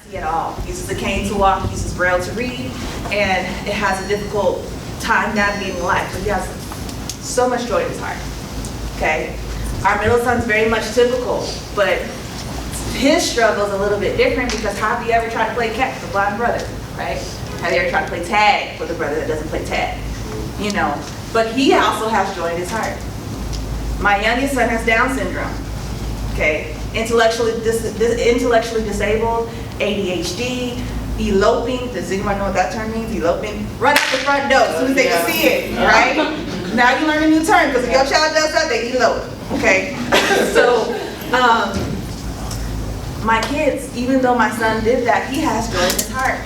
see at all. He uses a cane to walk, he uses Braille to read, and it has a difficult time navigating life, but he has so much joy in his heart, okay? Our middle son's very much typical, but his struggle is a little bit different because have you ever tried to play catch with a blind brother, right? Have you ever tried to play tag with a brother that doesn't play tag? You know, but he also has joy in his heart. My youngest son has Down syndrome, okay? Intellectually disabled, ADHD, eloping. Does anyone know what that term means? Eloping. Run out the front door as soon as they can see it, right? Now you learn a new term because if your child does that, they elope, okay? So, my kids, even though my son did that, he has joy in his heart.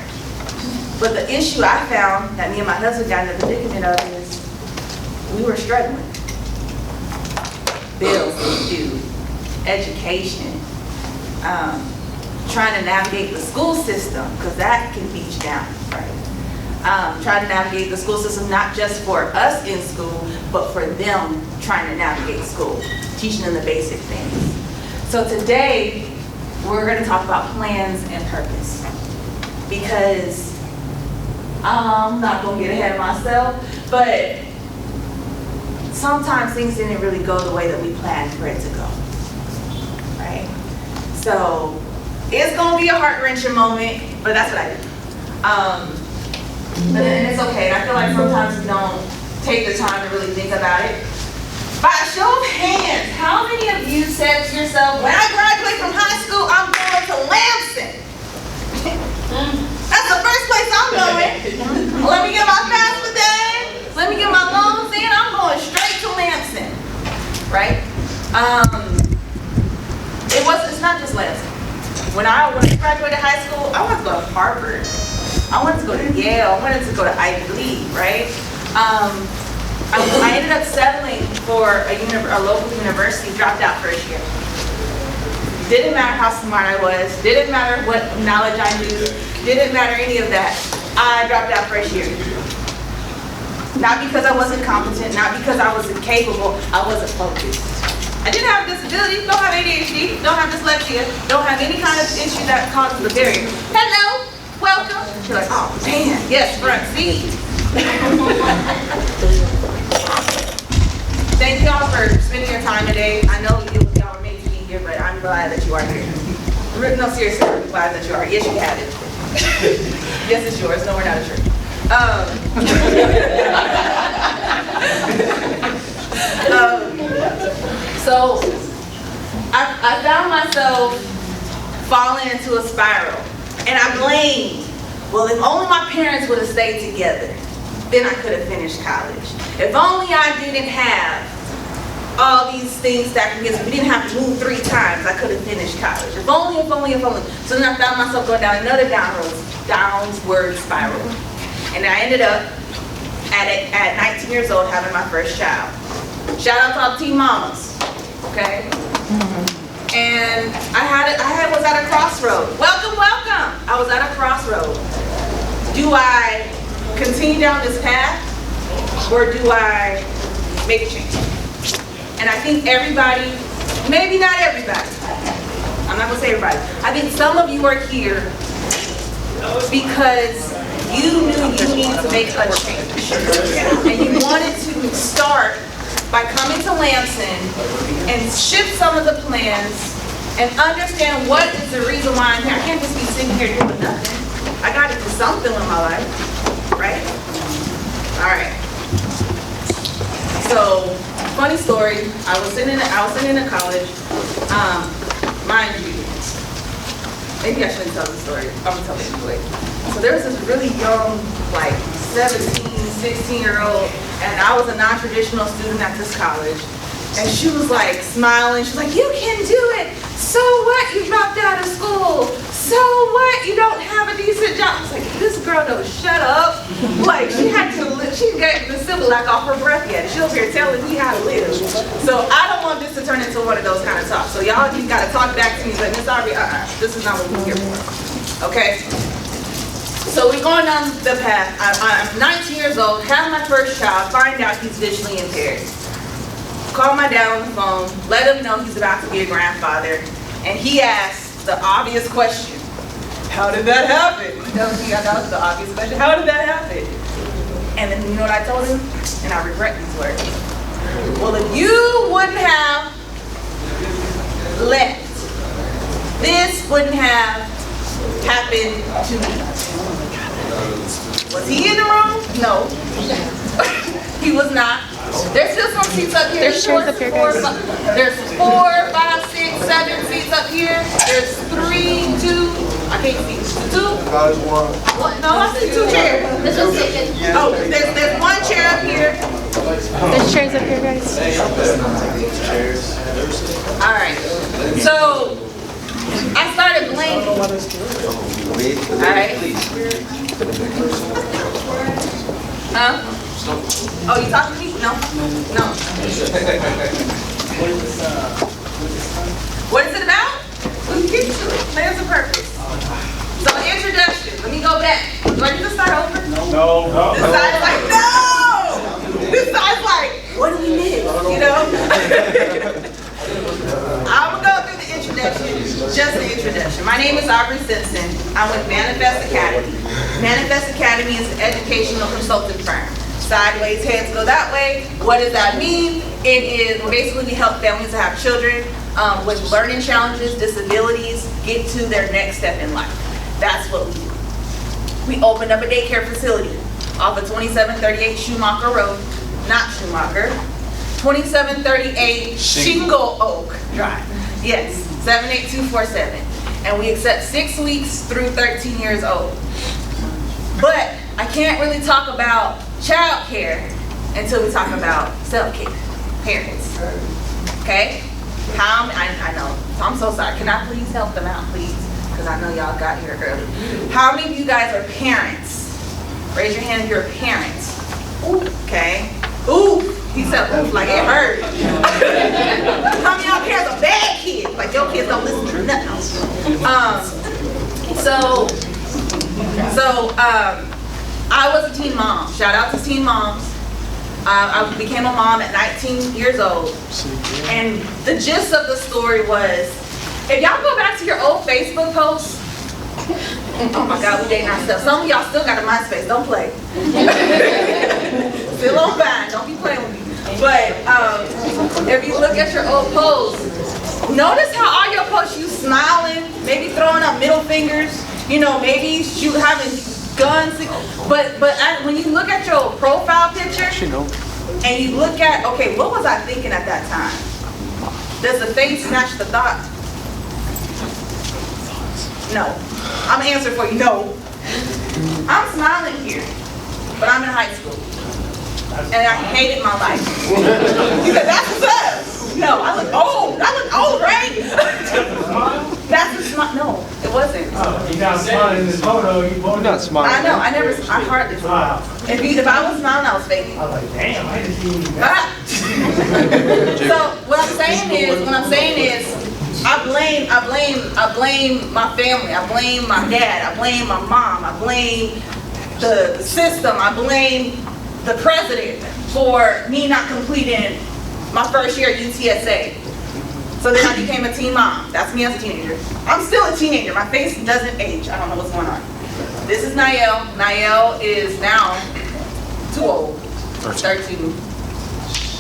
But the issue I found that me and my husband got in the predicament of is we were struggling. Bills due, education, trying to navigate the school system, because that can beat you down, right? Trying to navigate the school system, not just for us in school, but for them trying to navigate school, teaching them the basic things. So today, we're going to talk about plans and purpose, because I'm not going to get ahead of myself, but sometimes things didn't really go the way that we planned for it to go, right? So it's going to be a heart-wrenching moment, but that's what I do. And it's okay. And I feel like sometimes we don't take the time to really think about it. By a show of hands, how many of you said to yourself, when I graduate from high school, I'm going to Lamson? That's the first place I'm going. Let me get my FAFSA done. Let me get my loans in. I'm going straight to Lamson, right? It's not just Lamson. When I graduated high school, I wanted to go to Harvard. I wanted to go to Yale. I wanted to go to Ivy League, right? I ended up settling for a local university, dropped out first year. Didn't matter how smart I was, didn't matter what knowledge I knew, didn't matter any of that. I dropped out first year. Not because I wasn't competent, not because I wasn't capable, I wasn't focused. I didn't have a disability, don't have ADHD, don't have dyslexia, don't have any kind of issue that causes the barrier. Hello, welcome. You're like, oh man, yes, front seat. Thank you all for spending your time today. I know y'all were made to be here, but I'm glad that you are here. No, seriously, I'm glad that you are. Yes, you have it. Yes, it's yours. No, we're not a church. So I found myself falling into a spiral, and I blamed, well, if only my parents would have stayed together, then I could have finished college. If only I didn't have all these things that we didn't have to move 3 times, I could have finished college. If only. So then I found myself going down another downward spiral. And I ended up at 19 years old having my first child. Shout out to all the teen mamas, okay? And I was at a crossroad. Welcome. I was at a crossroad. Do I continue down this path, or do I make a change? And I think everybody, maybe not everybody, I'm not gonna say everybody, I think some of you are here because you knew you needed to make a change. And you wanted to start by coming to Lamson and shift some of the plans and understand what is the reason why I'm here. I can't just be sitting here doing nothing. I gotta do something with my life, right? All right. So, funny story. I was sitting in college. Mind you, maybe I shouldn't tell the story. I'm gonna tell it anyway. So there was this really young, like 17, 16-year-old, and I was a non-traditional student at this college. And she was like smiling. She's like, "You can do it. So what? You dropped out of school. So what? You don't have a decent job." I was like, this girl knows, shut up. Like, she got the Similac off her breath yet. She was here telling me how to live. So I don't want this to turn into one of those kind of talks. So y'all just gotta talk back to me. But Miss Aubrey, this is not what we're here for. Okay? So we're going down the path. I'm 19 years old, have my first child, find out he's visually impaired. Call my dad on the phone, let him know he's about to be a grandfather, and he asks the obvious question: how did that happen? That was the obvious question. How did that happen? And then you know what I told him? And I regret these words. Well, if you wouldn't have left, this wouldn't have happened to me. Was he in the room? No. He was not. There's still some seats up here. There's chairs up here, guys. There's 4, 5, 6, 7 seats up here. There's 3, 2. I can't see. 2? What? No, I see 2 chairs. This one's taken. Oh, there's 1 chair up here. There's chairs up here, guys. All right. So I started blaming. All right. Huh? Oh, you talking to me? No. No. What is it about? We can get to it. Plans of purpose. So introduction. Let me go back. Do I need to start over? No. This side's like, no! This side's like, what do we miss? You know? I'm going to go through the introduction, just the introduction. My name is Aubrey Simpson. I'm with Manifest Academy. Manifest Academy is an educational consulting firm. Sideways, heads go that way. What does that mean? It is basically we help families that have children with learning challenges, disabilities, get to their next step in life. That's what we do. We opened up a daycare facility off of 2738 Schumacher Road, not Schumacher, 2738 Shingle Oak Drive. Yes, 78247. And we accept 6 weeks through 13 years old. But I can't really talk about child care until we talk about self-care, parents. Okay? I know. I'm so sorry. Can I please help them out, please? Because I know y'all got here early. How many of you guys are parents? Raise your hand if you're a parent. Okay. Ooh, he said oof like it hurt. How many of y'all parents are bad kids? Like your kids don't listen to nothing else. I was a teen mom. Shout out to teen moms. I became a mom at 19 years old. And the gist of the story was, if y'all go back to your old Facebook posts, oh my God, we dating ourselves. Some of y'all still got a MySpace, don't play. Still on fine, don't be playing with me. But if you look at your old posts, notice how all your posts you smiling, maybe throwing up middle fingers, you know, maybe you having guns. But when you look at your profile picture and you look at, okay, what was I thinking at that time? Does the face match the thought? No. I'm gonna answer for you. No. I'm smiling here, but I'm in high school. And I hated my life. Because that's what's up. No, I look old, right? That's a smile. No, it wasn't. You're not smiling in this photo. You're not smiling. I know, I hardly smile. If I was smiling, I was faking. I was like, damn, I didn't see you. So what I'm saying is, I blame my family. I blame my dad. I blame my mom. I blame the system. I blame the president for me not completing my first year at UTSA. So then I became a teen mom. That's me as a teenager. I'm still a teenager. My face doesn't age. I don't know what's going on. This is Niall. Niall is now too old. 13.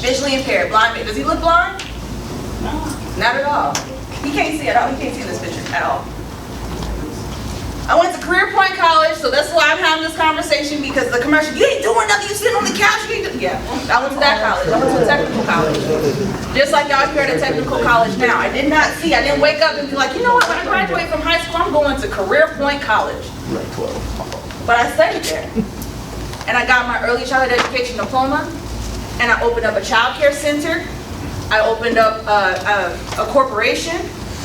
Visually impaired, blind. Does he look blind? No. Not at all. He can't see at all. He can't see in this picture at all. I went to Career Point College, so that's why I'm having this conversation, because the commercial, you ain't doing nothing, you sitting on the couch, you ain't doing. Yeah, I went to that college. I went to a technical college. Just like y'all here at a technical college now. I didn't wake up and be like, you know what, when I graduate from high school, I'm going to Career Point College. But I studied there. And I got my early childhood education diploma, and I opened up a child care center. I opened up a corporation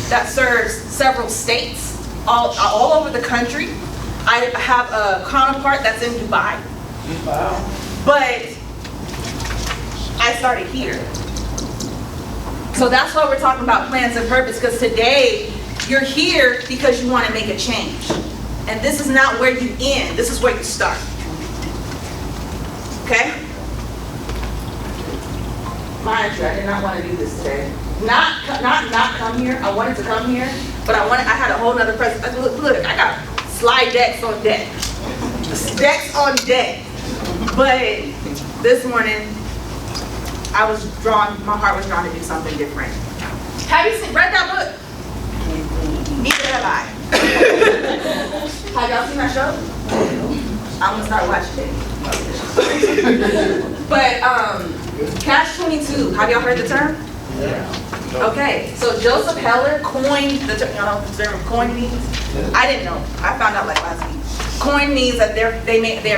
that serves several states, all over the country. I have a counterpart that's in Dubai. Wow. But I started here. So that's why we're talking about plans and purpose, because today you're here because you want to make a change. And this is not where you end, this is where you start. Okay? Mind you, I did not want to do this today. Not come here. I wanted to come here, but I had a whole nother present. Look, I got slide decks on deck. Decks on deck. But this morning, my heart was drawn to do something different. Have you read that book? Neither have I. Have y'all seen that show? I'm gonna start watching it. But Catch-22, have y'all heard the term? Yeah. Okay, so Joseph Heller coined the term. Y'all know what the term coin means? I didn't know. I found out like last week. Coin means that they're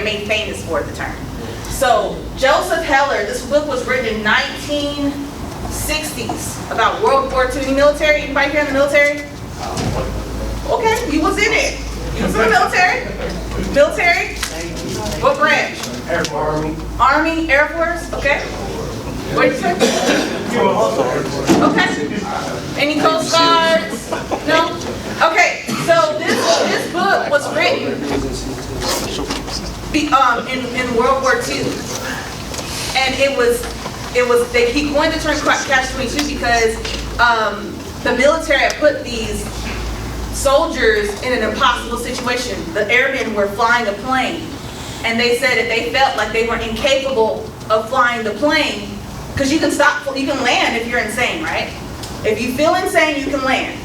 made famous for the term. So Joseph Heller, this book was written in 1960s about World War II. Military? Anybody here in the military? Okay, you was in it. You was in the military? Military? What branch? Air Force. Army, Air Force? Okay. What did you say? Okay. Any Coast Guards? No? Okay, so this book was written in World War II. And he coined the term Catch-22 because the military had put these soldiers in an impossible situation. The airmen were flying a plane, and they said that they felt like they were incapable of flying the plane, because you can land if you're insane, right? If you feel insane, you can land.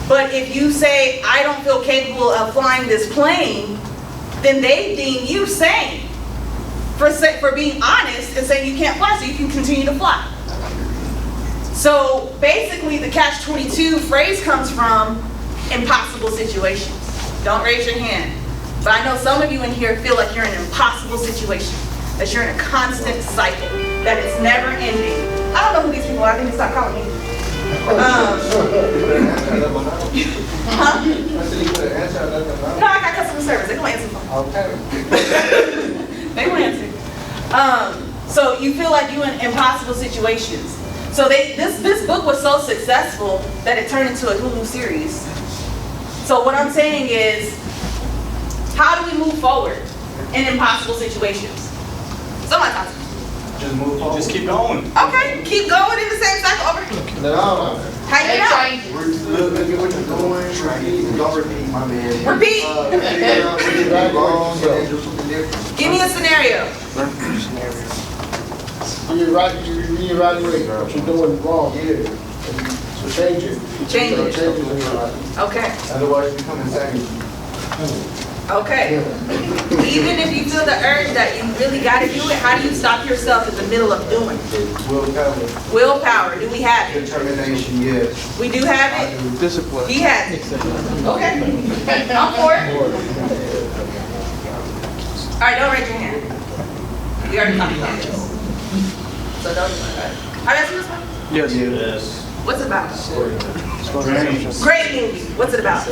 But if you say, I don't feel capable of flying this plane, then they deem you sane for being honest and saying you can't fly, so you can continue to fly. So basically, the Catch-22 phrase comes from impossible situations. Don't raise your hand. But I know some of you in here feel like you're in an impossible situation, that you're in a constant cycle, that it's never ending. I don't know who these people are. I think they stopped calling me. Huh? No, I got customer service. They're going to answer the phone. Okay. They will answer. So you feel like you're in impossible situations. So this book was so successful that it turned into a Hulu series. So what I'm saying is, how do we move forward in impossible situations? Somebody talk to me. Just move forward. Just keep going. Okay, keep going in the same cycle. Over. No. How you know? Look at what you're doing. Don't repeat, my man. Repeat. Figure out what you did wrong and then do something different. Give me a scenario. You reevaluate what you're doing wrong. Yeah. So change it. Change it. Change it in your life. Okay. Otherwise, you become insane. Okay. Even if you feel the urge that you really got to do it, how do you stop yourself in the middle of doing it? Willpower. Willpower. Do we have it? Determination, yes. We do have it? Discipline. He has it. Okay. I'm for it. All right, don't raise your hand. We already talked about this. So don't. Have you seen this one? Yes. What's it about? Dreams. Great movie. What's it about?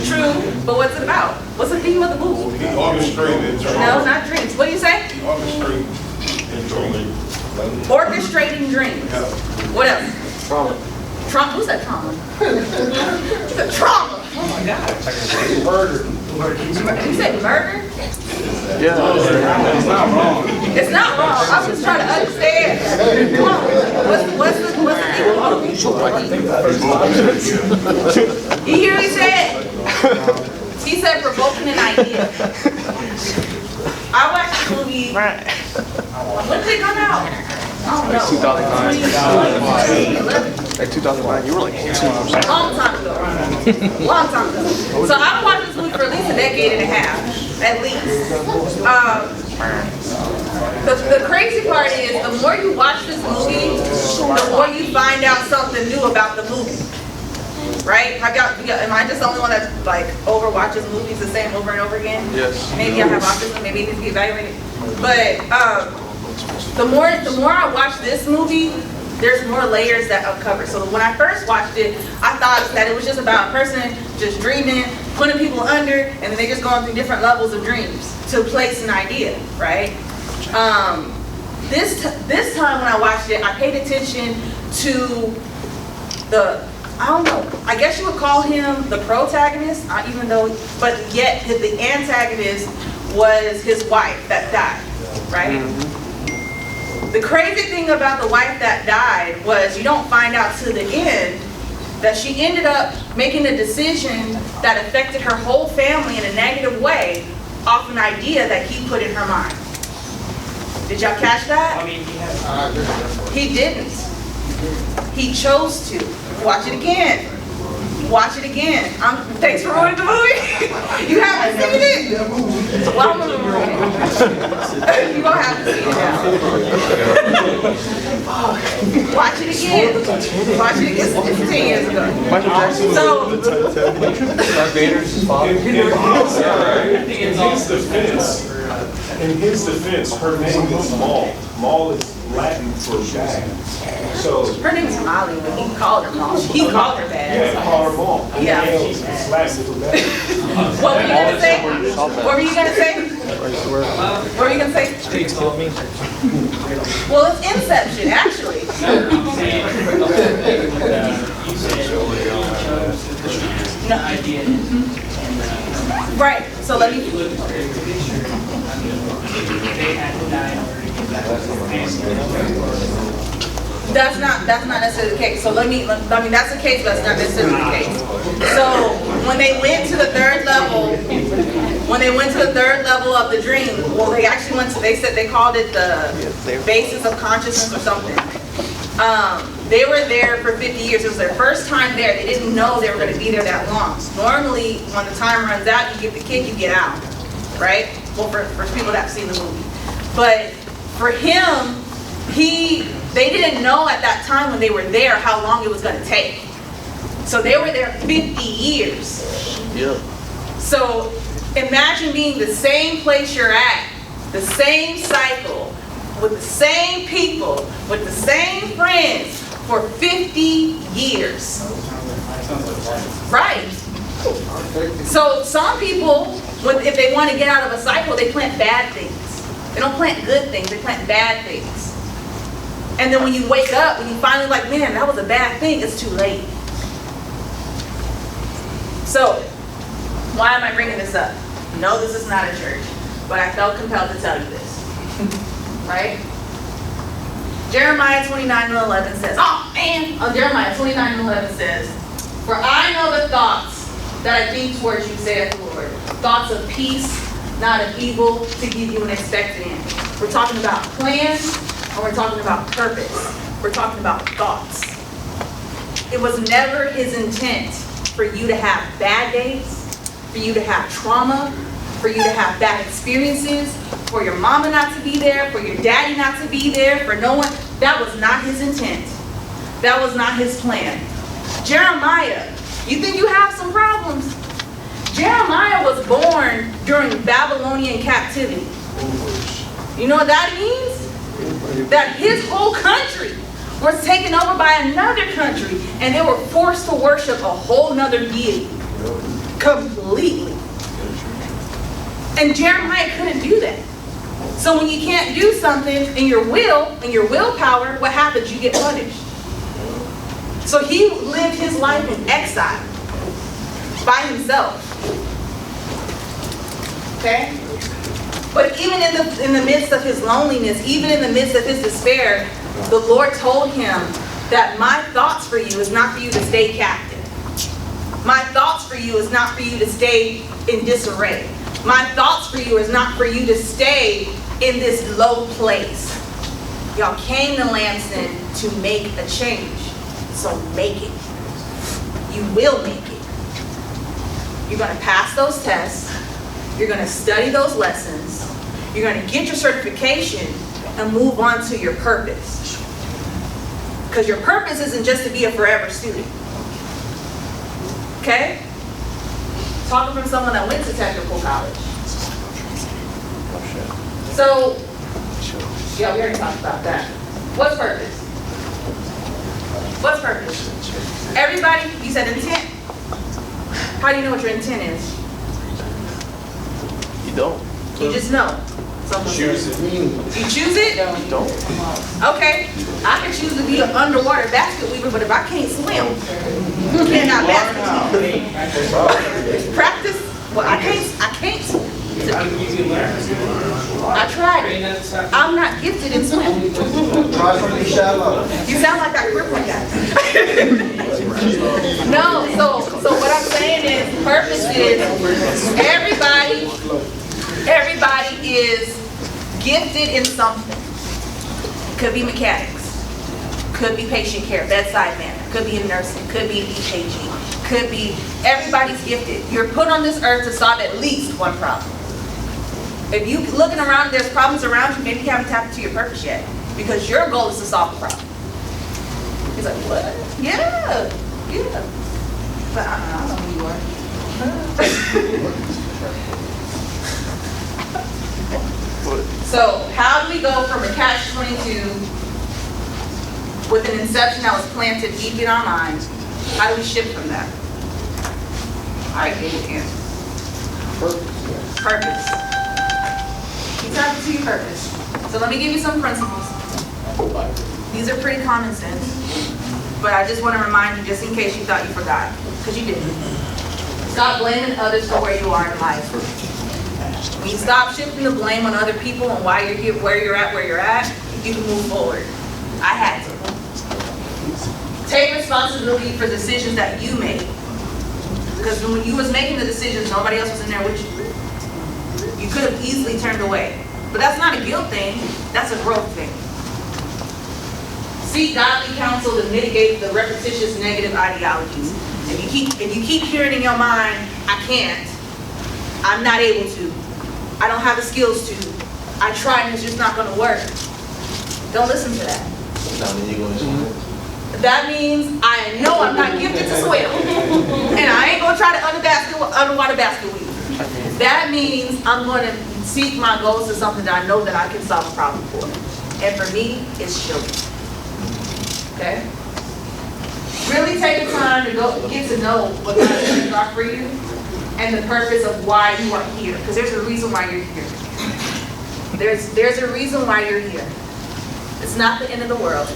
True, but what's it about? What's the theme of the movie? No, not dreams. What do you say? Orchestrating dreams. What else? Trauma. Trauma. Who's that trauma? The trauma. Oh my God. Murder. You said murder? Yeah. It's not wrong. It's not wrong. I'm just trying to understand. Come on. What's the theme of the movie? You hear what he said? He said provoking an idea. I watched the movie. When did it come out? I don't know. 2009. Like 2009, you were like 18. Long time ago. Long time ago. So I've watched this movie for at least a decade and a half, at least. The crazy part is, the more you watch this movie, the more you find out something new about the movie. Right? Am I just the only one that like overwatches movies the same over and over again? Yes. Maybe I have autism. Maybe it needs to be evaluated. But the more I watch this movie, there's more layers that uncover. So when I first watched it, I thought that it was just about a person just dreaming, putting people under, and then they just going through different levels of dreams to place an idea, right? This time when I watched it, I paid attention to I don't know, I guess you would call him the protagonist, but yet the antagonist was his wife that died, right? The crazy thing about the wife that died was you don't find out to the end that she ended up making a decision that affected her whole family in a negative way off an idea that he put in her mind. Did y'all catch that? He didn't. He chose to. Watch it again. Watch it again. Thanks for ruining the movie. You haven't seen it? Well, I'm gonna ruin it. You're gonna have to see it now. Watch it again. Watch it again. It's 10 years ago. So, in his defense, her name is Maul. Maul is Latin for bad. So her name is Molly, but he called her Maul. He called her bad. yeah, call her Maul. Yeah. It's Latin for bad. What were you gonna say? What were you gonna say? What were you gonna say? Well, it's Inception, actually. No. Right. So let me. That's not necessarily the case. So that's the case, but that's not necessarily the case. So when they went to the third level of the dream, well, they actually they called it the basis of consciousness or something. They were there for 50 years. It was their first time there. They didn't know they were going to be there that long. Normally, when the time runs out, you give the kid, you get out, right? Well, for people that have seen the movie. But for him, they didn't know at that time when they were there how long it was going to take. So they were there 50 years. Yeah. So imagine being the same place you're at, the same cycle, with the same people, with the same friends for 50 years. Right. So some people, if they want to get out of a cycle, they plant bad things. They don't plant good things, they plant bad things. And then when you wake up, when you finally like, man, that was a bad thing, it's too late. So, why am I bringing this up? No, this is not a church, but I felt compelled to tell you this. Right? Jeremiah 29:11 says, Jeremiah 29:11 says, "For I know the thoughts that I think towards you, saith the Lord, thoughts of peace, not of evil, to give you an expected end." We're talking about plans, and we're talking about purpose. We're talking about thoughts. It was never his intent for you to have bad days, for you to have trauma, for you to have bad experiences, for your mama not to be there, for your daddy not to be there, for no one. That was not his intent. That was not his plan. Jeremiah, you think you have some problems? Jeremiah was born during Babylonian captivity. You know what that means? That his whole country was taken over by another country, and they were forced to worship a whole nother deity. Completely. And Jeremiah couldn't do that. So when you can't do something in your willpower, what happens? You get punished. So he lived his life in exile by himself. Okay? But even in the midst of his loneliness, even in the midst of his despair, the Lord told him that my thoughts for you is not for you to stay captive. My thoughts for you is not for you to stay in disarray. My thoughts for you is not for you to stay in this low place. Y'all came to Lamson to make a change. So make it. You will make it. You're going to pass those tests. You're going to study those lessons. You're going to get your certification and move on to your purpose. Because your purpose isn't just to be a forever student. Okay? Talking from someone that went to technical college. So, yeah, we already talked about that. What's purpose? What's purpose? Everybody, you said intent. How do you know what your intent is? You don't. You just know. Someone Choose says. it. You choose it? You don't. Okay. I can choose to be an underwater basket weaver, but if I can't swim, cannot basket weave. Practice. Well, I can't. I tried it. I'm not gifted in swimming. Try to be shallow. You sound like that cripple guy. No, so what I'm saying is, purpose is, everybody is gifted in something. Could be mechanics, could be patient care, bedside manner, could be in nursing, could be in EKG, could be, everybody's gifted. You're put on this earth to solve at least one problem. If you looking around, there's problems around you, maybe you haven't tapped into your purpose yet, because your goal is to solve the problem. He's like, what? Yeah. But I don't know who you are. So how do we go from a catch-22 with an inception that was planted deep in our minds? How do we shift from that? I gave you the answer. Purpose. You tap into your purpose. So let me give you some principles. These are pretty common sense, but I just want to remind you, just in case you thought you forgot, because you didn't. Stop blaming others for where you are in life. When you stop shifting the blame on other people and why you're here, where you're at, you can move forward. I had to. Take responsibility for decisions that you made. Because when you was making the decisions, nobody else was in there with you. You could have easily turned away. But that's not a guilt thing, that's a growth thing. Seek godly counsel to mitigate the repetitious negative ideologies. If you keep hearing in your mind, I can't, I'm not able to, I don't have the skills to, I tried and it's just not going to work. Don't listen to that. That means I know I'm not gifted to swim, and I ain't going to try to underwater basket weave. That means I'm going to seek my goals to something that I know that I can solve a problem for. And for me, it's children. Okay? Really take the time to get to know what God's dreams are for you and the purpose of why you are here. Because there's a reason why you're here. There's a reason why you're here. It's not the end of the world.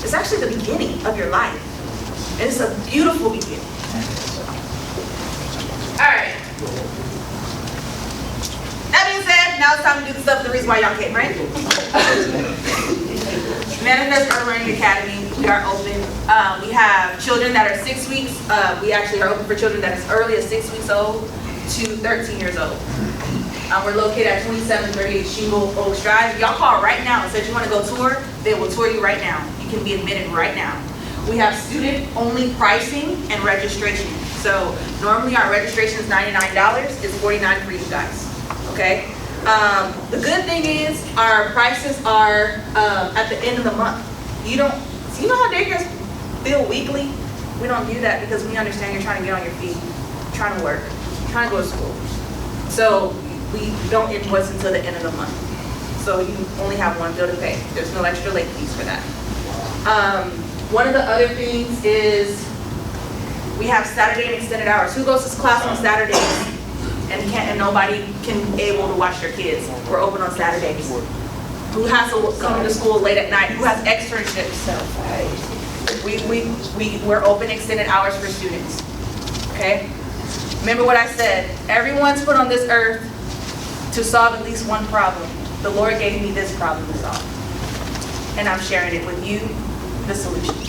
It's actually the beginning of your life. And it's a beautiful beginning. All right. That being said, now it's time to do the stuff, the reason why y'all came, right? Manifest Early Learning Academy, we are open. We have children that are 6 weeks. We actually are open for children that is early as 6 weeks old to 13 years old. We're located at 2738 Shingle Oaks Drive. Y'all call right now and said you want to go tour, they will tour you right now. You can be admitted right now. We have student-only pricing and registration. So normally our registration is $99. It's $49 for you guys. Okay? The good thing is our prices are at the end of the month. You know how daycares bill weekly? We don't do that because we understand you're trying to get on your feet, trying to work, trying to go to school. So we don't invoice until the end of the month. So you only have one bill to pay. There's no extra late fees for that. One of the other things is we have Saturday and extended hours. Who goes to class on Saturdays and nobody can able to watch their kids? We're open on Saturdays. Who has to come to school late at night? Who has externships? We're open extended hours for students. Okay? Remember what I said. Everyone's put on this earth to solve at least one problem. The Lord gave me this problem to solve. And I'm sharing it with you, the solution.